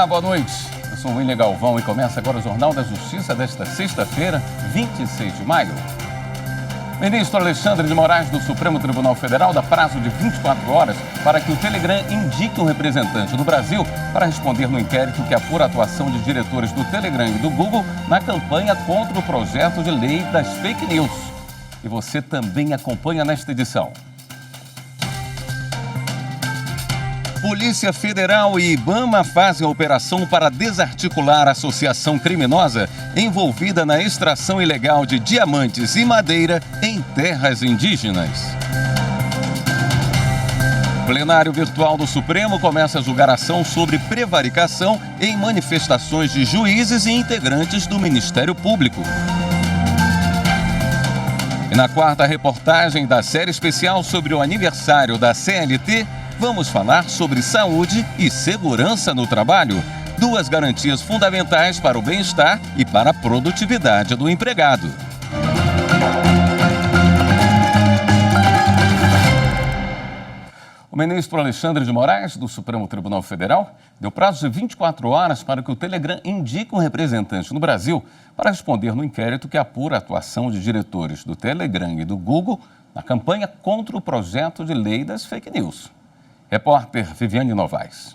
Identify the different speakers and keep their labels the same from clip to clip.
Speaker 1: Olá, boa noite. Eu sou o William Galvão e começa agora o Jornal da Justiça desta sexta-feira, 26 de maio. O ministro Alexandre de Moraes do Supremo Tribunal Federal dá prazo de 24 horas para que o Telegram indique um representante do Brasil para responder no inquérito que apura a atuação de diretores do Telegram e do Google na campanha contra o projeto de lei das fake news. E você também acompanha nesta edição. Polícia Federal e IBAMA fazem a operação para desarticular a associação criminosa envolvida na extração ilegal de diamantes e madeira em terras indígenas. O plenário virtual do Supremo começa a julgar ação sobre prevaricação em manifestações de juízes e integrantes do Ministério Público. E na quarta reportagem da série especial sobre o aniversário da CLT, vamos falar sobre saúde e segurança no trabalho, duas garantias fundamentais para o bem-estar e para a produtividade do empregado. O ministro Alexandre de Moraes, do Supremo Tribunal Federal, deu prazo de 24 horas para que o Telegram indique um representante no Brasil para responder no inquérito que apura a atuação de diretores do Telegram e do Google na campanha contra o projeto de lei das fake news. Repórter Viviane Novaes.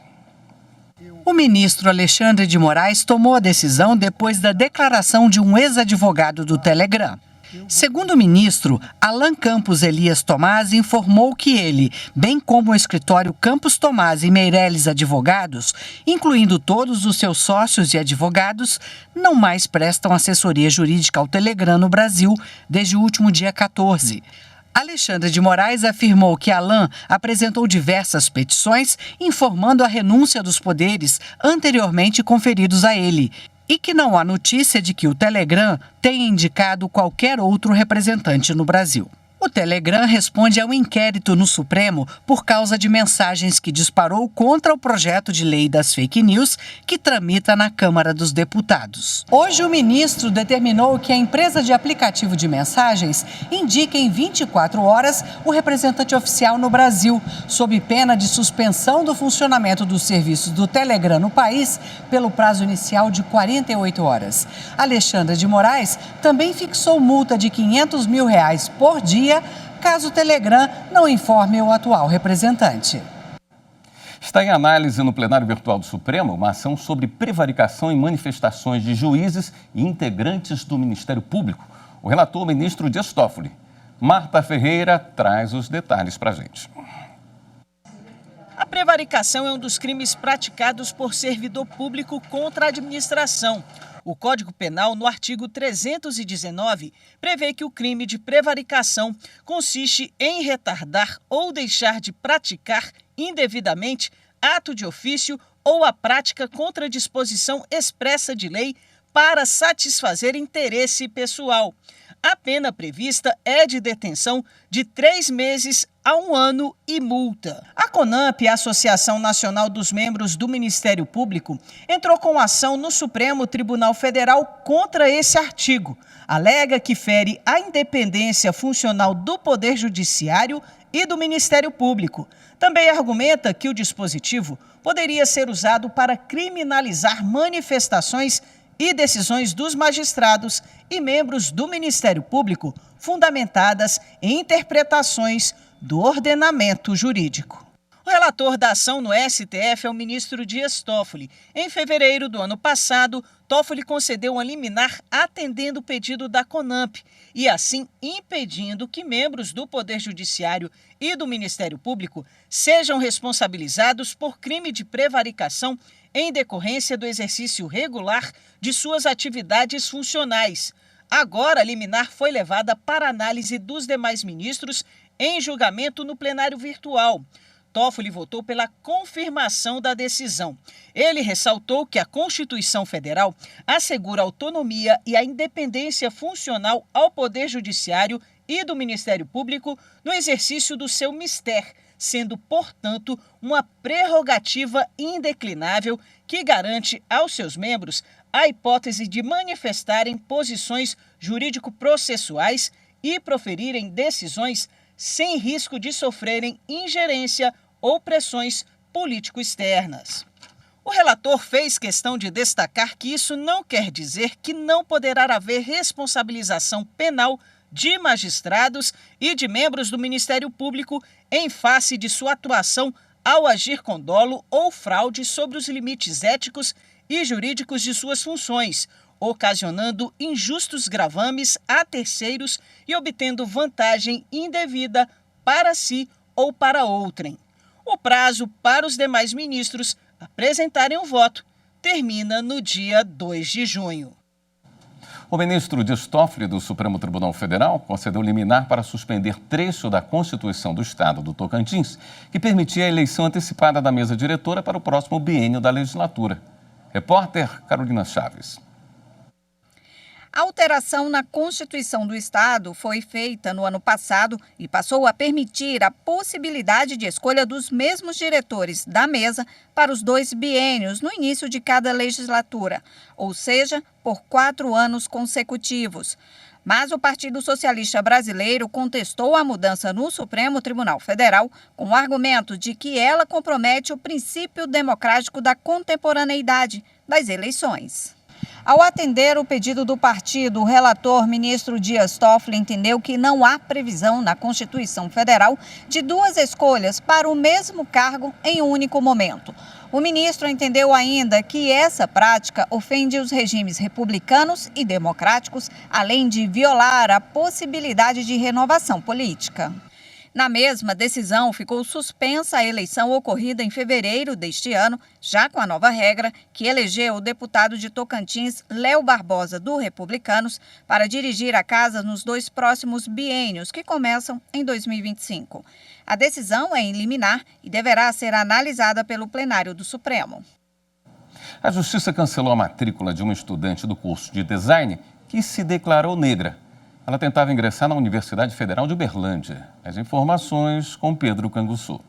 Speaker 2: O ministro Alexandre de Moraes tomou a decisão depois da declaração de um ex-advogado do Telegram. Segundo o ministro, Alan Campos Elias Tomás informou que ele, bem como o escritório Campos Tomás e Meirelles Advogados, incluindo todos os seus sócios e advogados, não mais prestam assessoria jurídica ao Telegram no Brasil desde o último dia 14. Alexandre de Moraes afirmou que Alan apresentou diversas petições informando a renúncia dos poderes anteriormente conferidos a ele e que não há notícia de que o Telegram tenha indicado qualquer outro representante no Brasil. O Telegram responde ao inquérito no Supremo por causa de mensagens que disparou contra o projeto de lei das fake news que tramita na Câmara dos Deputados. Hoje, o ministro determinou que a empresa de aplicativo de mensagens indique em 24 horas o representante oficial no Brasil, sob pena de suspensão do funcionamento dos serviços do Telegram no país pelo prazo inicial de 48 horas. Alexandre de Moraes também fixou multa de R$500 mil por dia caso o Telegram não informe o atual representante.
Speaker 1: Está em análise no plenário virtual do Supremo uma ação sobre prevaricação em manifestações de juízes e integrantes do Ministério Público. O relator, ministro Dias Toffoli. Marta Ferreira traz os detalhes para a gente.
Speaker 3: A prevaricação é um dos crimes praticados por servidor público contra a administração. O Código Penal, no artigo 319, prevê que o crime de prevaricação consiste em retardar ou deixar de praticar indevidamente ato de ofício ou a prática contra disposição expressa de lei para satisfazer interesse pessoal. A pena prevista é de detenção de 3 meses a 1 ano e multa. A CONAMP, a Associação Nacional dos Membros do Ministério Público, entrou com ação no Supremo Tribunal Federal contra esse artigo. Alega que fere a independência funcional do Poder Judiciário e do Ministério Público. Também argumenta que o dispositivo poderia ser usado para criminalizar manifestações e decisões dos magistrados e membros do Ministério Público fundamentadas em interpretações do ordenamento jurídico. O relator da ação no STF é o ministro Dias Toffoli. Em fevereiro do ano passado, Toffoli concedeu uma liminar atendendo o pedido da CONAMP e, assim, impedindo que membros do Poder Judiciário e do Ministério Público sejam responsabilizados por crime de prevaricação em decorrência do exercício regular de suas atividades funcionais. Agora, a liminar foi levada para análise dos demais ministros em julgamento no plenário virtual. Toffoli votou pela confirmação da decisão. Ele ressaltou que a Constituição Federal assegura a autonomia e a independência funcional ao Poder Judiciário e do Ministério Público no exercício do seu mistério, sendo, portanto, uma prerrogativa indeclinável que garante aos seus membros a hipótese de manifestarem posições jurídico-processuais e proferirem decisões sem risco de sofrerem ingerência ou pressões político-externas. O relator fez questão de destacar que isso não quer dizer que não poderá haver responsabilização penal de magistrados e de membros do Ministério Público em face de sua atuação ao agir com dolo ou fraude sobre os limites éticos e jurídicos de suas funções, ocasionando injustos gravames a terceiros e obtendo vantagem indevida para si ou para outrem. O prazo para os demais ministros apresentarem o voto termina no dia 2 de junho.
Speaker 1: O ministro Dias Toffoli, do Supremo Tribunal Federal, concedeu liminar para suspender trecho da Constituição do Estado do Tocantins, que permitia a eleição antecipada da mesa diretora para o próximo biênio da legislatura. Repórter Carolina Chaves.
Speaker 4: A alteração na Constituição do Estado foi feita no ano passado e passou a permitir a possibilidade de escolha dos mesmos diretores da mesa para os 2 biênios no início de cada legislatura, ou seja, por 4 anos consecutivos. Mas o Partido Socialista Brasileiro contestou a mudança no Supremo Tribunal Federal com o argumento de que ela compromete o princípio democrático da contemporaneidade das eleições. Ao atender o pedido do partido, o relator, ministro Dias Toffoli, entendeu que não há previsão na Constituição Federal de 2 escolhas para o mesmo cargo em um único momento. O ministro entendeu ainda que essa prática ofende os regimes republicanos e democráticos, além de violar a possibilidade de renovação política. Na mesma decisão, ficou suspensa a eleição ocorrida em fevereiro deste ano, já com a nova regra que elegeu o deputado de Tocantins, Léo Barbosa, do Republicanos, para dirigir a casa nos 2 próximos biênios, que começam em 2025. A decisão é em liminar e deverá ser analisada pelo plenário do Supremo.
Speaker 1: A Justiça cancelou a matrícula de uma estudante do curso de design que se declarou negra. Ela tentava ingressar na Universidade Federal de Uberlândia. As informações com Pedro Canguçu.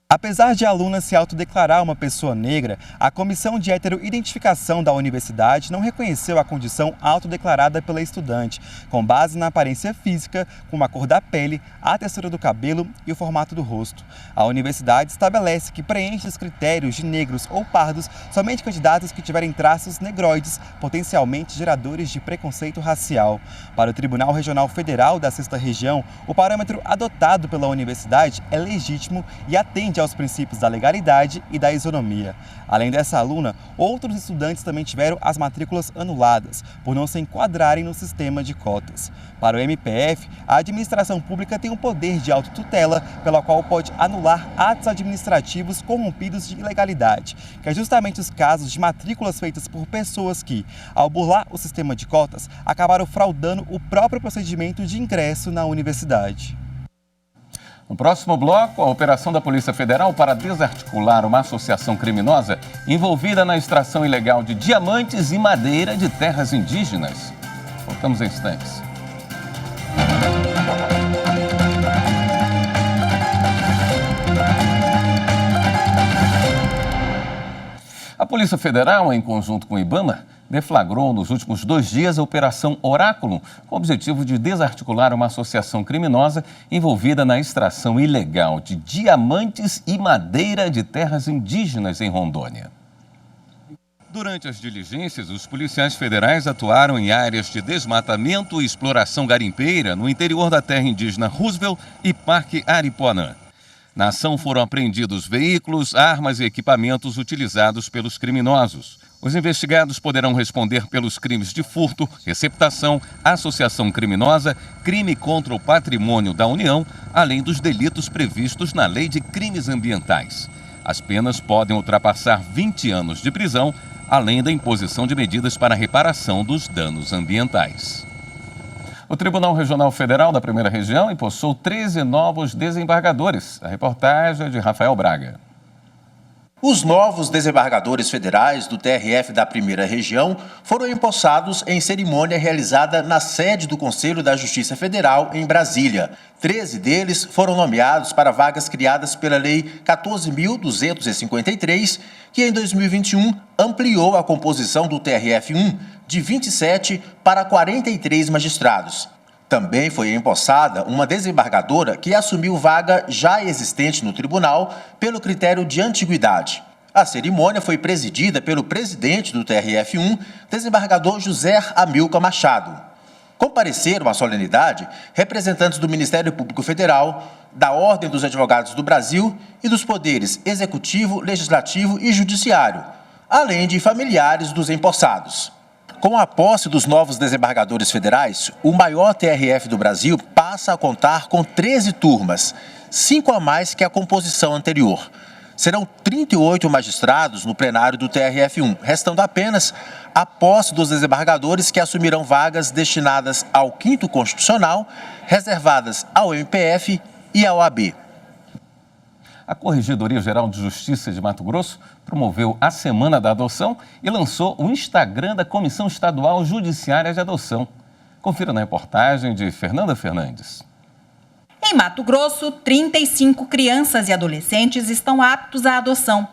Speaker 5: Apesar de a aluna se autodeclarar uma pessoa negra, a Comissão de Heteroidentificação da universidade não reconheceu a condição autodeclarada pela estudante, com base na aparência física, como a cor da pele, a textura do cabelo e o formato do rosto. A universidade estabelece que preenche os critérios de negros ou pardos somente candidatos que tiverem traços negroides, potencialmente geradores de preconceito racial. Para o Tribunal Regional Federal da 6ª Região, o parâmetro adotado pela universidade é legítimo e atende aos princípios da legalidade e da isonomia. Além dessa aluna, outros estudantes também tiveram as matrículas anuladas, por não se enquadrarem no sistema de cotas. Para o MPF, a administração pública tem um poder de autotutela, pela qual pode anular atos administrativos corrompidos de ilegalidade, que é justamente os casos de matrículas feitas por pessoas que, ao burlar o sistema de cotas, acabaram fraudando o próprio procedimento de ingresso na universidade.
Speaker 1: No próximo bloco, a operação da Polícia Federal para desarticular uma associação criminosa envolvida na extração ilegal de diamantes e madeira de terras indígenas. Voltamos em instantes. A Polícia Federal, em conjunto com o IBAMA, deflagrou nos últimos 2 dias a Operação Oráculo, com o objetivo de desarticular uma associação criminosa envolvida na extração ilegal de diamantes e madeira de terras indígenas em Rondônia. Durante as diligências, os policiais federais atuaram em áreas de desmatamento e exploração garimpeira no interior da terra indígena Roosevelt e Parque Aripuanã. Na ação foram apreendidos veículos, armas e equipamentos utilizados pelos criminosos. Os investigados poderão responder pelos crimes de furto, receptação, associação criminosa, crime contra o patrimônio da União, além dos delitos previstos na Lei de Crimes Ambientais. As penas podem ultrapassar 20 anos de prisão, além da imposição de medidas para reparação dos danos ambientais. O Tribunal Regional Federal da 1ª Região empossou 13 novos desembargadores. A reportagem é de Rafael Braga.
Speaker 6: Os novos desembargadores federais do TRF da 1ª Região foram empossados em cerimônia realizada na sede do Conselho da Justiça Federal, em Brasília. 13 deles foram nomeados para vagas criadas pela Lei 14.253, que em 2021 ampliou a composição do TRF-1 de 27 para 43 magistrados. Também foi empossada uma desembargadora que assumiu vaga já existente no tribunal pelo critério de antiguidade. A cerimônia foi presidida pelo presidente do TRF-1, desembargador José Amilcar Machado. Compareceram à solenidade representantes do Ministério Público Federal, da Ordem dos Advogados do Brasil e dos poderes Executivo, Legislativo e Judiciário, além de familiares dos empossados. Com a posse dos novos desembargadores federais, o maior TRF do Brasil passa a contar com 13 turmas, 5 a mais que a composição anterior. Serão 38 magistrados no plenário do TRF-1, restando apenas a posse dos desembargadores que assumirão vagas destinadas ao 5º Constitucional, reservadas ao MPF e ao AB.
Speaker 1: A Corregedoria Geral de Justiça de Mato Grosso promoveu a Semana da Adoção e lançou o Instagram da Comissão Estadual Judiciária de Adoção. Confira na reportagem de Fernanda Fernandes.
Speaker 7: Em Mato Grosso, 35 crianças e adolescentes estão aptos à adoção.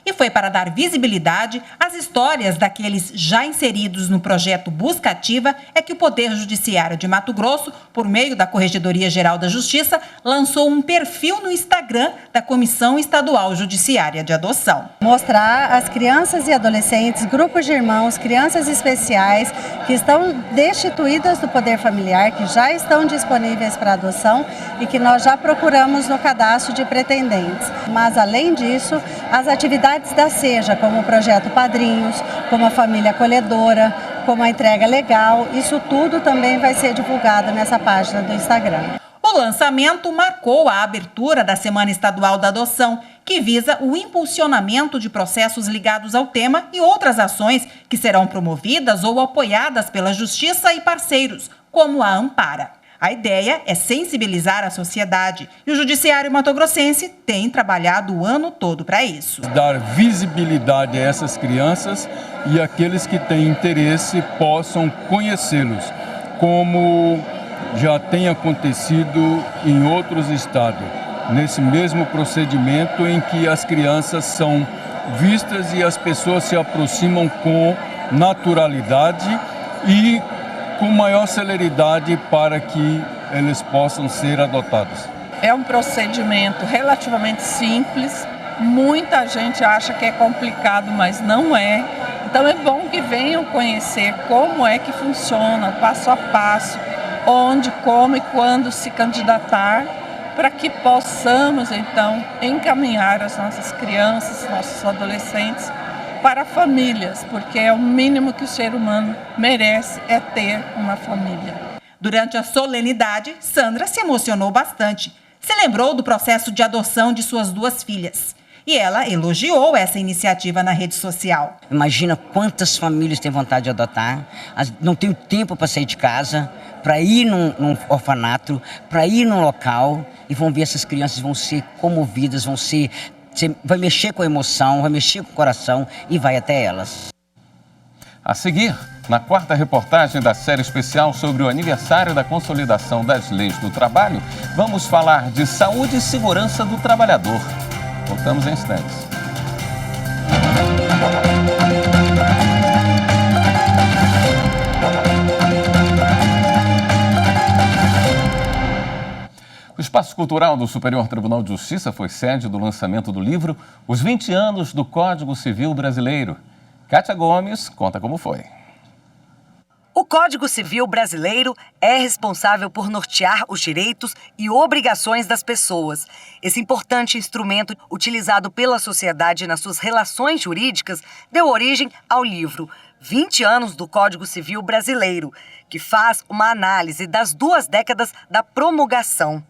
Speaker 7: E foi para dar visibilidade às histórias daqueles já inseridos no projeto Busca Ativa é que o Poder Judiciário de Mato Grosso, por meio da Corregedoria Geral da Justiça, lançou um perfil no Instagram da Comissão Estadual Judiciária de Adoção.
Speaker 8: Mostrar às crianças e adolescentes, grupos de irmãos, crianças especiais que estão destituídas do poder familiar, que já estão disponíveis para adoção e que nós já procuramos no cadastro de pretendentes. Mas, além disso, as atividades da SEJA, como o projeto Padrinhos, como a família acolhedora, como a entrega legal, isso tudo também vai ser divulgado nessa página do Instagram.
Speaker 7: O lançamento marcou a abertura da Semana Estadual da Adoção, que visa o impulsionamento de processos ligados ao tema e outras ações que serão promovidas ou apoiadas pela Justiça e parceiros, como a Ampara. A ideia é sensibilizar a sociedade e o Judiciário matogrossense tem trabalhado o ano todo para isso.
Speaker 9: Dar visibilidade a essas crianças e aqueles que têm interesse possam conhecê-los, como já tem acontecido em outros estados, nesse mesmo procedimento em que as crianças são vistas e as pessoas se aproximam com naturalidade e com maior celeridade para que eles possam ser adotados.
Speaker 10: É um procedimento relativamente simples, muita gente acha que é complicado, mas não é. Então é bom que venham conhecer como é que funciona, passo a passo, onde, como e quando se candidatar, para que possamos então encaminhar as nossas crianças, nossos adolescentes, para famílias, porque é o mínimo que o ser humano merece, é ter uma família.
Speaker 7: Durante a solenidade, Sandra se emocionou bastante. Se lembrou do processo de adoção de suas 2 filhas. E ela elogiou essa iniciativa na rede social.
Speaker 11: Imagina quantas famílias têm vontade de adotar, não tem tempo para sair de casa, para ir num orfanato, para ir num local, e vão ver essas crianças, vão ser comovidas, vai mexer com a emoção, vai mexer com o coração e vai até elas.
Speaker 1: A seguir, na 4ª reportagem da série especial sobre o aniversário da consolidação das leis do trabalho, vamos falar de saúde e segurança do trabalhador. Voltamos em instantes. O Espaço Cultural do Superior Tribunal de Justiça foi sede do lançamento do livro Os 20 anos do Código Civil Brasileiro. Kátia Gomes conta como foi.
Speaker 12: O Código Civil Brasileiro é responsável por nortear os direitos e obrigações das pessoas. Esse importante instrumento, utilizado pela sociedade nas suas relações jurídicas, deu origem ao livro 20 anos do Código Civil Brasileiro, que faz uma análise das 2 décadas da promulgação.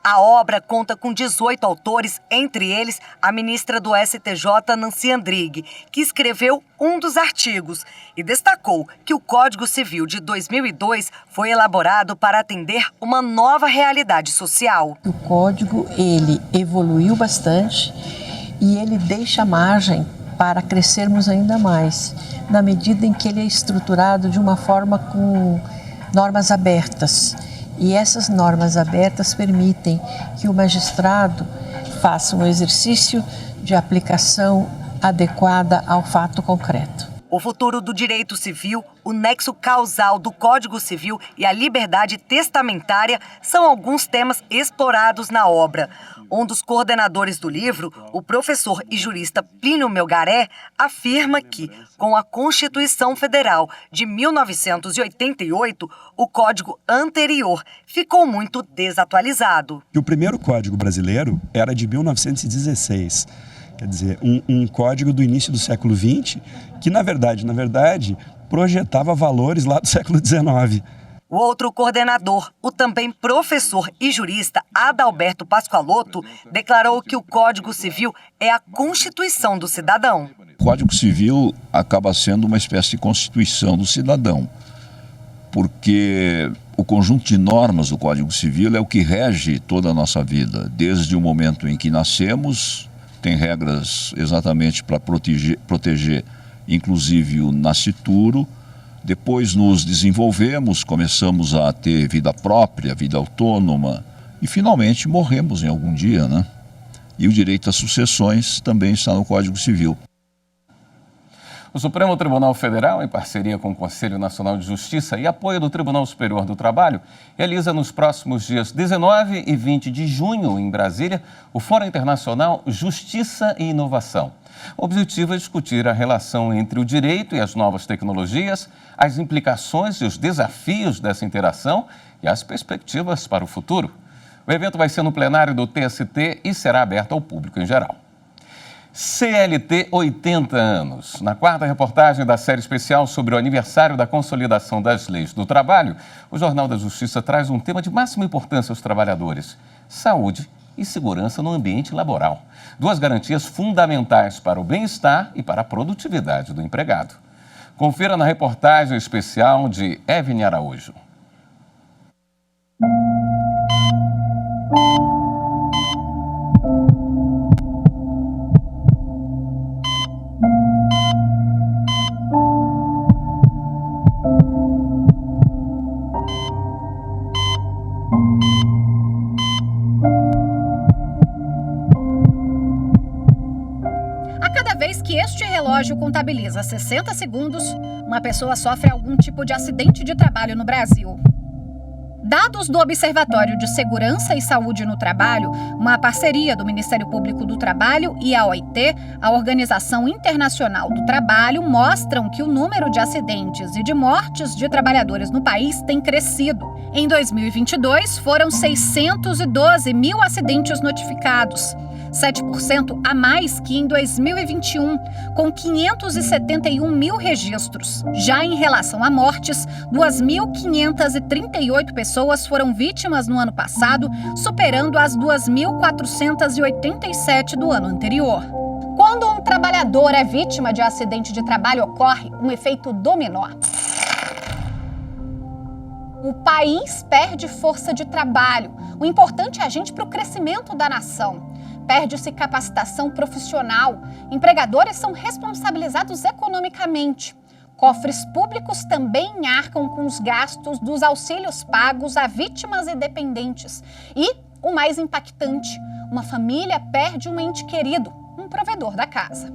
Speaker 12: A obra conta com 18 autores, entre eles a ministra do STJ, Nancy Andrighi, que escreveu um dos artigos e destacou que o Código Civil de 2002 foi elaborado para atender uma nova realidade social.
Speaker 13: O Código, ele evoluiu bastante e ele deixa margem para crescermos ainda mais, na medida em que ele é estruturado de uma forma com normas abertas. E essas normas abertas permitem que o magistrado faça um exercício de aplicação adequada ao fato concreto.
Speaker 12: O futuro do direito civil, o nexo causal do Código Civil e a liberdade testamentária são alguns temas explorados na obra. Um dos coordenadores do livro, o professor e jurista Plínio Melgaré, afirma que, com a Constituição Federal de 1988, o código anterior ficou muito desatualizado.
Speaker 14: O primeiro código brasileiro era de 1916. Quer dizer, um código do início do século XX, que na verdade, projetava valores lá do século XIX.
Speaker 12: O outro coordenador, o também professor e jurista Adalberto Pascoaloto, declarou que o Código Civil é a Constituição do cidadão.
Speaker 15: O Código Civil acaba sendo uma espécie de Constituição do cidadão, porque o conjunto de normas do Código Civil é o que rege toda a nossa vida, desde o momento em que nascemos. Tem regras exatamente para proteger, inclusive, o nascituro. Depois nos desenvolvemos, começamos a ter vida própria, vida autônoma e, finalmente, morremos em algum dia, né? E o direito às sucessões também está no Código Civil.
Speaker 1: O Supremo Tribunal Federal, em parceria com o Conselho Nacional de Justiça e apoio do Tribunal Superior do Trabalho, realiza nos próximos dias 19 e 20 de junho, em Brasília, o Fórum Internacional Justiça e Inovação. O objetivo é discutir a relação entre o direito e as novas tecnologias, as implicações e os desafios dessa interação e as perspectivas para o futuro. O evento vai ser no plenário do TST e será aberto ao público em geral. CLT 80 anos. Na quarta reportagem da série especial sobre o aniversário da consolidação das leis do trabalho, o Jornal da Justiça traz um tema de máxima importância aos trabalhadores: saúde e segurança no ambiente laboral. Duas garantias fundamentais para o bem-estar e para a produtividade do empregado. Confira na reportagem especial de Evne Araújo.
Speaker 16: O relógio contabiliza 60 segundos, uma pessoa sofre algum tipo de acidente de trabalho no Brasil. Dados do Observatório de Segurança e Saúde no Trabalho, uma parceria do Ministério Público do Trabalho e a OIT, a Organização Internacional do Trabalho, mostram que o número de acidentes e de mortes de trabalhadores no país tem crescido. Em 2022, foram 612 mil acidentes notificados, 7% a mais que em 2021, com 571 mil registros. Já em relação a mortes, 2.538 pessoas foram vítimas no ano passado, superando as 2.487 do ano anterior. Quando um trabalhador é vítima de acidente de trabalho, ocorre um efeito dominó. O país perde força de trabalho, o importante agente para o crescimento da nação. Perde-se capacitação profissional, empregadores são responsabilizados economicamente. Cofres públicos também arcam com os gastos dos auxílios pagos a vítimas e dependentes. E, o mais impactante, uma família perde um ente querido, um provedor da casa.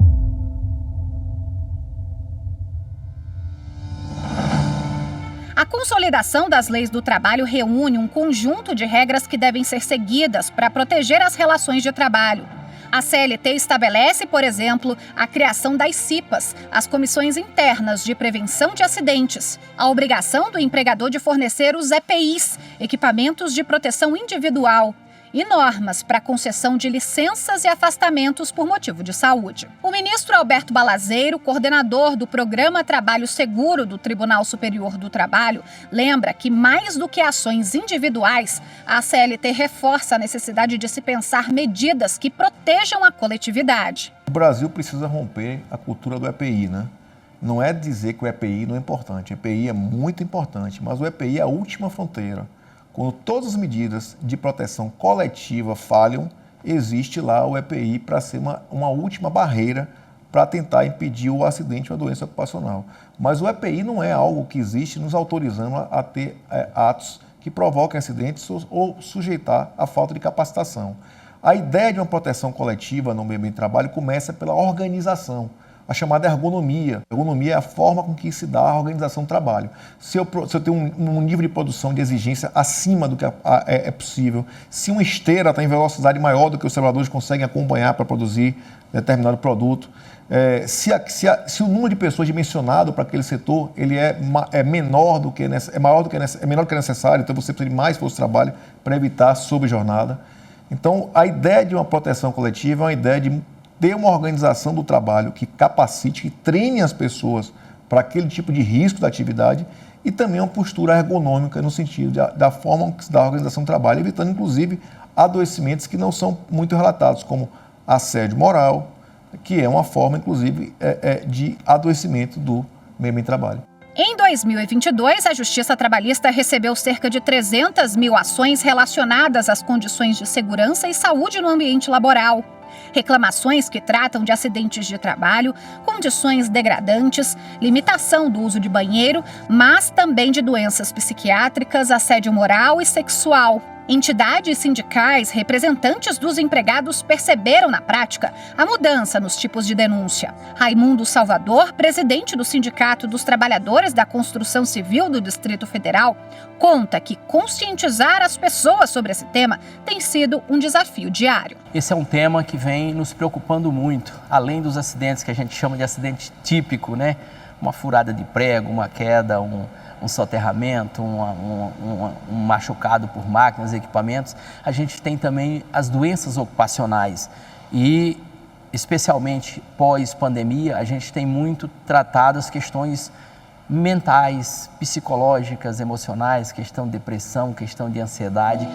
Speaker 16: A consolidação das leis do trabalho reúne um conjunto de regras que devem ser seguidas para proteger as relações de trabalho. A CLT estabelece, por exemplo, a criação das CIPAs, as Comissões Internas de Prevenção de Acidentes, a obrigação do empregador de fornecer os EPIs, equipamentos de proteção individual, e normas para concessão de licenças e afastamentos por motivo de saúde. O ministro Alberto Balazeiro, coordenador do Programa Trabalho Seguro do Tribunal Superior do Trabalho, lembra que, mais do que ações individuais, a CLT reforça a necessidade de se pensar medidas que protejam a coletividade.
Speaker 17: O Brasil precisa romper a cultura do EPI, né? Não é dizer que o EPI não é importante. O EPI é muito importante, mas o EPI é a última fronteira. Quando todas as medidas de proteção coletiva falham, existe lá o EPI para ser uma última barreira para tentar impedir o acidente ou a doença ocupacional. Mas o EPI não é algo que existe nos autorizando a ter atos que provoquem acidentes ou sujeitar a falta de capacitação. A ideia de uma proteção coletiva no meio ambiente de trabalho começa pela organização. a chamada ergonomia. Ergonomia é a forma com que se dá a organização do trabalho. Se eu tenho um nível de produção de exigência acima do que é possível, se uma esteira está em velocidade maior do que os trabalhadores conseguem acompanhar para produzir determinado produto, se o número de pessoas dimensionado para aquele setor ele é menor do que é menor do que é necessário, então você precisa de mais força de trabalho para evitar sobrejornada. Então, a ideia de uma proteção coletiva é uma ideia de ter uma organização do trabalho que capacite, que treine as pessoas para aquele tipo de risco da atividade e também uma postura ergonômica no sentido da forma que se dá a organização do trabalho, evitando, inclusive, adoecimentos que não são muito relatados, como assédio moral, que é uma forma, inclusive, de adoecimento do meio ambiente de trabalho.
Speaker 16: Em 2022, a Justiça Trabalhista recebeu cerca de 300 mil ações relacionadas às condições de segurança e saúde no ambiente laboral. Reclamações que tratam de acidentes de trabalho, condições degradantes, limitação do uso de banheiro, mas também de doenças psiquiátricas, assédio moral e sexual. Entidades sindicais, representantes dos empregados perceberam na prática a mudança nos tipos de denúncia. Raimundo Salvador, presidente do Sindicato dos Trabalhadores da Construção Civil do Distrito Federal, conta que conscientizar as pessoas sobre esse tema tem sido um desafio diário.
Speaker 18: Esse é um tema que vem nos preocupando muito, além dos acidentes que a gente chama de acidente típico, né? Uma furada de prego, uma queda, um soterramento, um machucado por máquinas e equipamentos. A gente tem também as doenças ocupacionais e, especialmente pós-pandemia, a gente tem muito tratado as questões mentais, psicológicas, emocionais, questão de depressão, questão de ansiedade.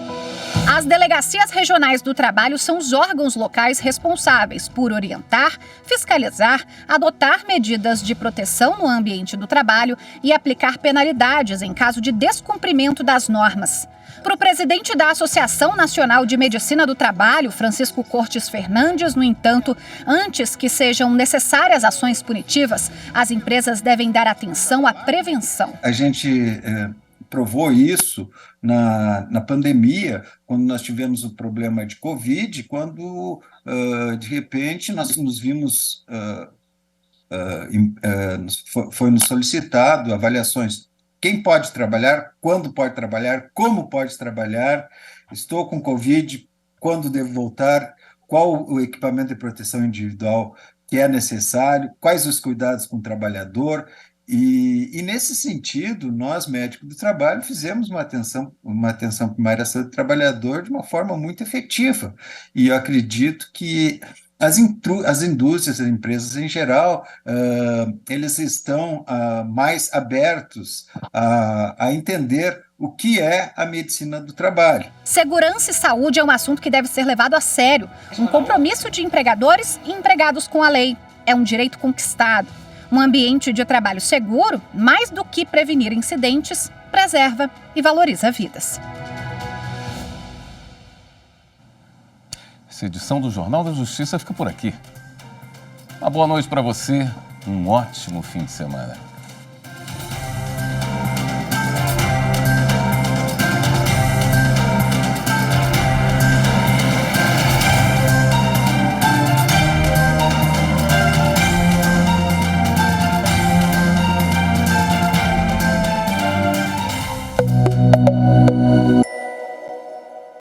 Speaker 16: As delegacias regionais do trabalho são os órgãos locais responsáveis por orientar, fiscalizar, adotar medidas de proteção no ambiente do trabalho e aplicar penalidades em caso de descumprimento das normas. Para o presidente da Associação Nacional de Medicina do Trabalho, Francisco Cortes Fernandes, no entanto, antes que sejam necessárias ações punitivas, as empresas devem dar atenção à prevenção.
Speaker 19: A gente provou isso na pandemia, quando nós tivemos o problema de Covid, quando, de repente, nós nos vimos, foi nos solicitado avaliações. Quem pode trabalhar, quando pode trabalhar, como pode trabalhar, estou com Covid, quando devo voltar, qual o equipamento de proteção individual que é necessário, quais os cuidados com o trabalhador. E nesse sentido, nós, médicos do trabalho, fizemos uma atenção primária à saúde do trabalhador de uma forma muito efetiva. E eu acredito que as indústrias, as empresas em geral, eles estão mais abertos a entender o que é a medicina do trabalho.
Speaker 16: Segurança e saúde é um assunto que deve ser levado a sério. Um compromisso de empregadores e empregados com a lei. É um direito conquistado. Um ambiente de trabalho seguro, mais do que prevenir incidentes, preserva e valoriza vidas.
Speaker 1: Essa edição do Jornal da Justiça fica por aqui. Uma boa noite para você, um ótimo fim de semana.